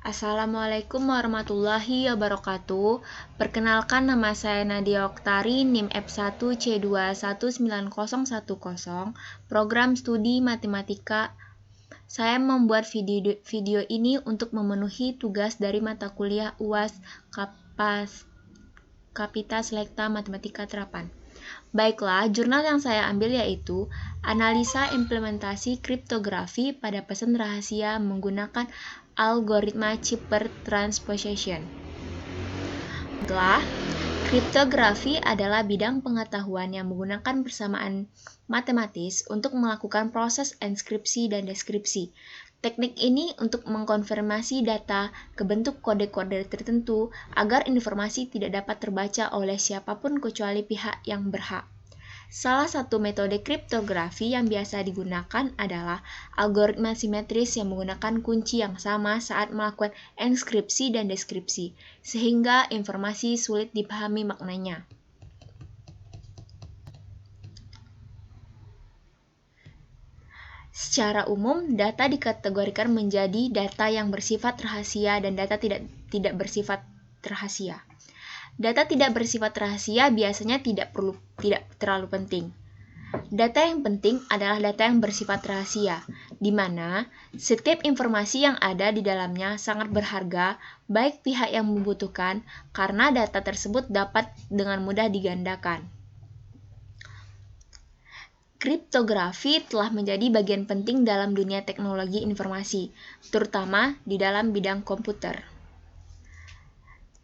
Assalamualaikum warahmatullahi wabarakatuh. Perkenalkan, nama saya Nadia Oktari, NIM F1C219010, Program Studi Matematika. Saya membuat video ini untuk memenuhi tugas dari mata kuliah UAS Kapita Selekta Matematika Terapan. Baiklah, jurnal yang saya ambil yaitu Analisa Implementasi Kriptografi pada Pesan Rahasia Menggunakan Algoritma Cipher Transposition. Kriptografi adalah bidang pengetahuan yang menggunakan persamaan matematis untuk melakukan proses enskripsi dan deskripsi. Teknik ini untuk mengkonfirmasi data ke bentuk kode-kode tertentu agar informasi tidak dapat terbaca oleh siapapun kecuali pihak yang berhak. Salah satu metode kriptografi yang biasa digunakan adalah algoritma simetris yang menggunakan kunci yang sama saat melakukan enskripsi dan deskripsi, sehingga informasi sulit dipahami maknanya. Secara umum, data dikategorikan menjadi data yang bersifat rahasia dan data tidak bersifat rahasia. Data tidak bersifat rahasia biasanya tidak terlalu penting. Data yang penting adalah data yang bersifat rahasia, di mana setiap informasi yang ada di dalamnya sangat berharga, baik pihak yang membutuhkan, karena data tersebut dapat dengan mudah digandakan. Kriptografi telah menjadi bagian penting dalam dunia teknologi informasi, terutama di dalam bidang komputer.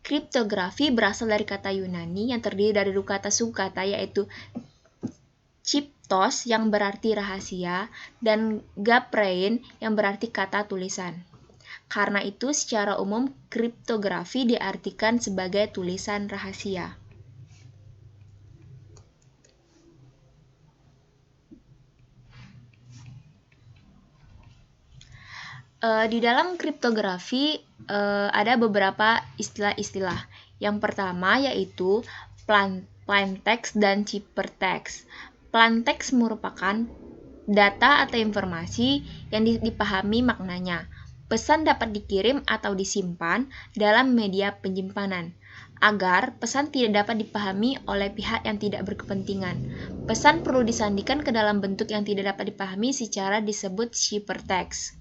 Kriptografi berasal dari kata Yunani yang terdiri dari dua kata sukata, yaitu Cryptos yang berarti rahasia dan Graphein yang berarti kata tulisan. Karena itu, secara umum kriptografi diartikan sebagai tulisan rahasia. Di dalam kriptografi ada beberapa istilah-istilah. Yang pertama yaitu plaintext dan ciphertext. Plaintext merupakan data atau informasi yang dipahami maknanya. Pesan dapat dikirim atau disimpan dalam media penyimpanan, agar pesan tidak dapat dipahami oleh pihak yang tidak berkepentingan. Pesan perlu disandikan ke dalam bentuk yang tidak dapat dipahami secara disebut ciphertext.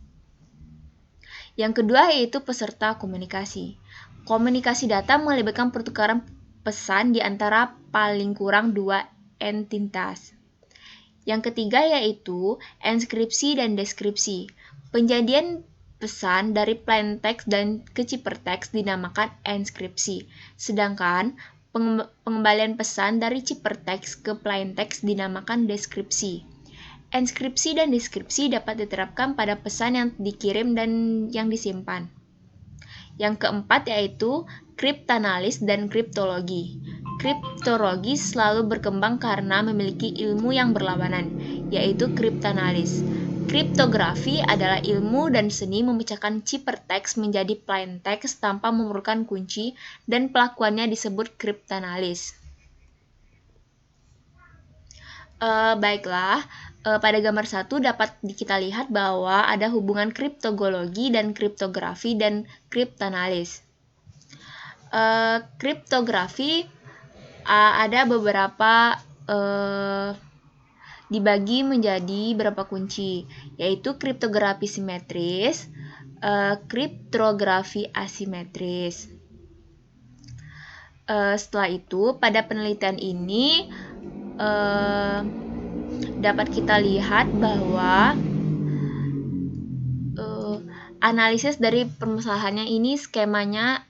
Yang kedua yaitu peserta komunikasi. Komunikasi data melibatkan pertukaran pesan di antara paling kurang dua entitas. Yang ketiga yaitu enskripsi dan deskripsi. Penjadian pesan dari plaintext dan ke ciphertext dinamakan enskripsi, sedangkan pengembalian pesan dari ciphertext ke plaintext dinamakan deskripsi. Enskripsi dan deskripsi dapat diterapkan pada pesan yang dikirim dan yang disimpan. Yang keempat yaitu kriptanalis dan kriptologi. Kriptologi selalu berkembang karena memiliki ilmu yang berlawanan, yaitu kriptanalis. Kriptografi adalah ilmu dan seni memecahkan ciphertext menjadi plaintext tanpa memerlukan kunci, dan pelakuannya disebut kriptanalis. Pada gambar 1 dapat kita lihat bahwa ada hubungan kriptologi dan kriptografi dan kriptanalis. Kriptografi ada beberapa dibagi menjadi beberapa kunci, yaitu kriptografi simetris, kriptografi asimetris. Setelah itu, pada penelitian ini dapat kita lihat bahwa analisis dari permasalahannya ini skemanya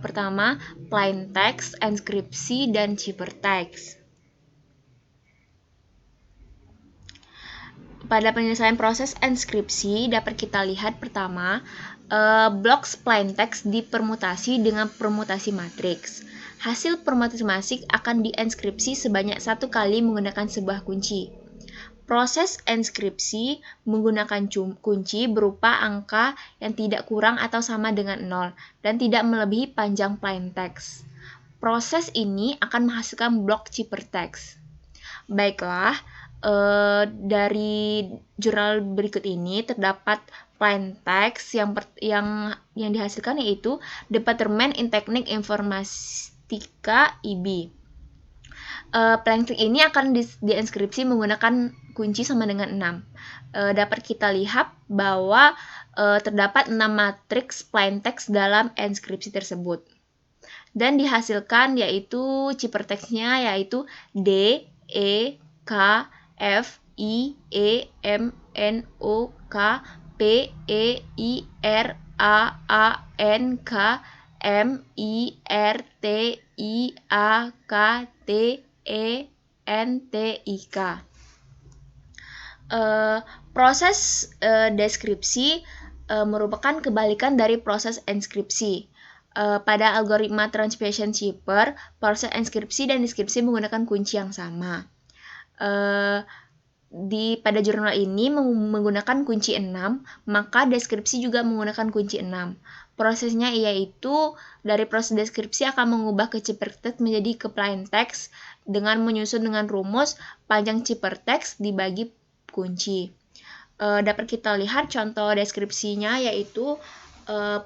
pertama plaintext, enskripsi, dan ciphertext. Pada penyelesaian proses enskripsi dapat kita lihat pertama blok plaintext dipermutasi dengan permutasi matriks. Hasil permutasi matriks akan dienskripsi sebanyak 1 kali menggunakan sebuah kunci. Proses enskripsi menggunakan kunci berupa angka yang tidak kurang atau sama dengan 0 dan tidak melebihi panjang plaintext. Proses ini akan menghasilkan blok ciphertext. Baiklah, dari jurnal berikut ini terdapat plain text yang dihasilkan yaitu Departemen in Teknik Informatika IB. Plain text ini akan dienskripsi menggunakan kunci sama dengan 6. Dapat kita lihat bahwa terdapat 6 matriks plain text dalam enskripsi tersebut. Dan dihasilkan yaitu ciperteksnya yaitu D, E, K, F, I, E, M, N, O, K, P, E, I, R, A, N, K, M, I, R, T, I, A, K, T, E, N, T, I, K. Proses deskripsi merupakan kebalikan dari proses enskripsi. Pada algoritma transposition shipper, proses enskripsi dan deskripsi menggunakan kunci yang sama. Pada jurnal ini menggunakan kunci 6, maka deskripsi juga menggunakan kunci 6. Prosesnya yaitu dari proses deskripsi akan mengubah ke cipertext menjadi ke plain text dengan menyusun dengan rumus panjang cipertext dibagi kunci. Dapat kita lihat contoh deskripsinya yaitu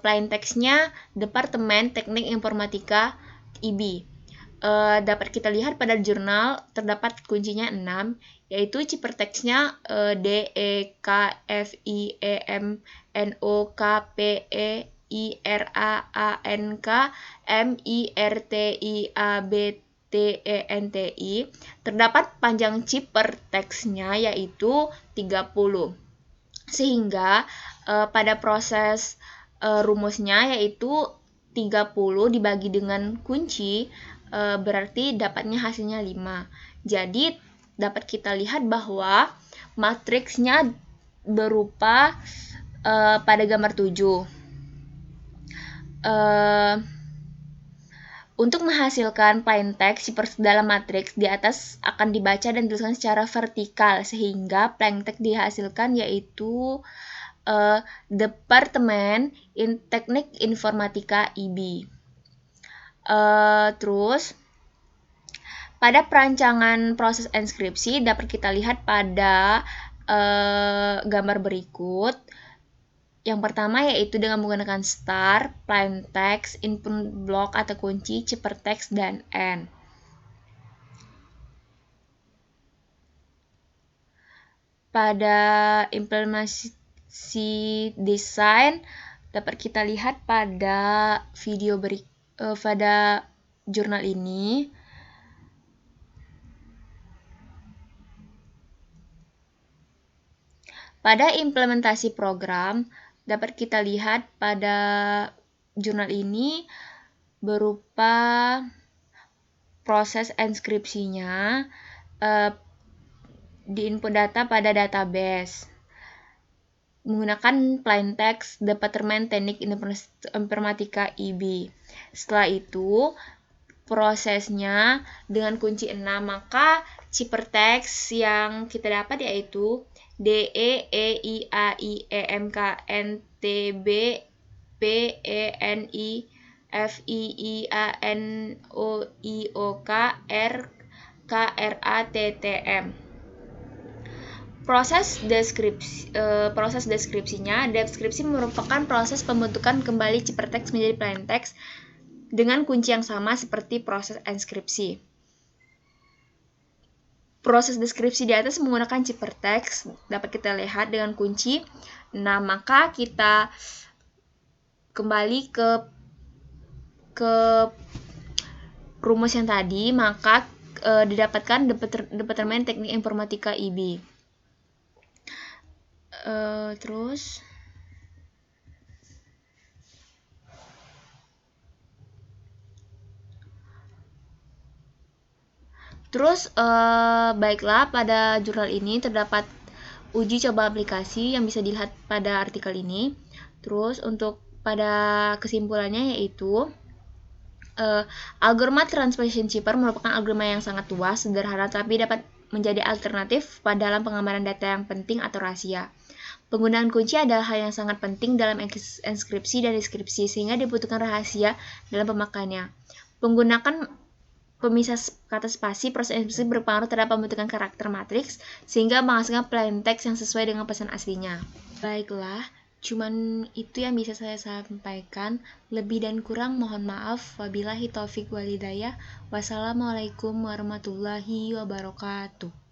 plain text-nya Departemen Teknik Informatika IB. Dapat kita lihat pada jurnal terdapat kuncinya 6, yaitu cipertext-nya D, E, K, F, I, E, M, N, O, K, P, E, I, R, A, N, K, M, I, R, T, I, A, B, T, E, N, T, I. Terdapat panjang cipertext-nya yaitu 30. Sehingga pada proses rumusnya yaitu 30 dibagi dengan kunci berarti dapatnya hasilnya 5. Jadi dapat kita lihat bahwa matriksnya berupa pada gambar 7. Untuk menghasilkan plain text dalam matriks di atas akan dibaca dan dituliskan secara vertikal sehingga plain text dihasilkan yaitu Departemen in Teknik Informatika IB. Terus pada perancangan proses enskripsi dapat kita lihat pada gambar berikut. Yang pertama yaitu dengan menggunakan star, plain text, input block atau kunci, cipertext, dan N. Pada implementasi desain dapat kita lihat pada video pada jurnal ini. Pada implementasi program dapat kita lihat pada jurnal ini berupa proses enskripsinya di input data pada database menggunakan plain text Departemen Teknik Informatika IB. Setelah itu prosesnya dengan kunci 6, maka cipertext yang kita dapat yaitu D, E, E, I, A, I, E, M, K, N, T, B, P, E, N, I, F, I, I, A, N, O, I, O, K, R, K, R, A, T, T, M. Proses deskripsinya, deskripsi merupakan proses pembentukan kembali cipertext menjadi plain text dengan kunci yang sama seperti proses enskripsi. Proses deskripsi di atas menggunakan cipertext dapat kita lihat dengan kunci. Nah, maka kita kembali ke rumus yang tadi, maka didapatkan Departemen Teknik Informatika IB. Terus baiklah, pada jurnal ini terdapat uji coba aplikasi yang bisa dilihat pada artikel ini. Terus untuk pada kesimpulannya yaitu algoritma transposition shipper merupakan algoritma yang sangat tua, sederhana, tapi dapat menjadi alternatif dalam pengamanan data yang penting atau rahasia. Penggunaan kunci adalah hal yang sangat penting dalam enskripsi dan deskripsi, sehingga dibutuhkan rahasia dalam pemakaiannya. Penggunaan pemisah kata spasi, proses enskripsi berpengaruh terhadap pembentukan karakter matriks, sehingga menghasilkan plain text yang sesuai dengan pesan aslinya. Baiklah, Cuman itu yang bisa saya sampaikan. Lebih dan kurang mohon maaf. Wabillahi taufik walhidayah. Wassalamualaikum warahmatullahi wabarakatuh.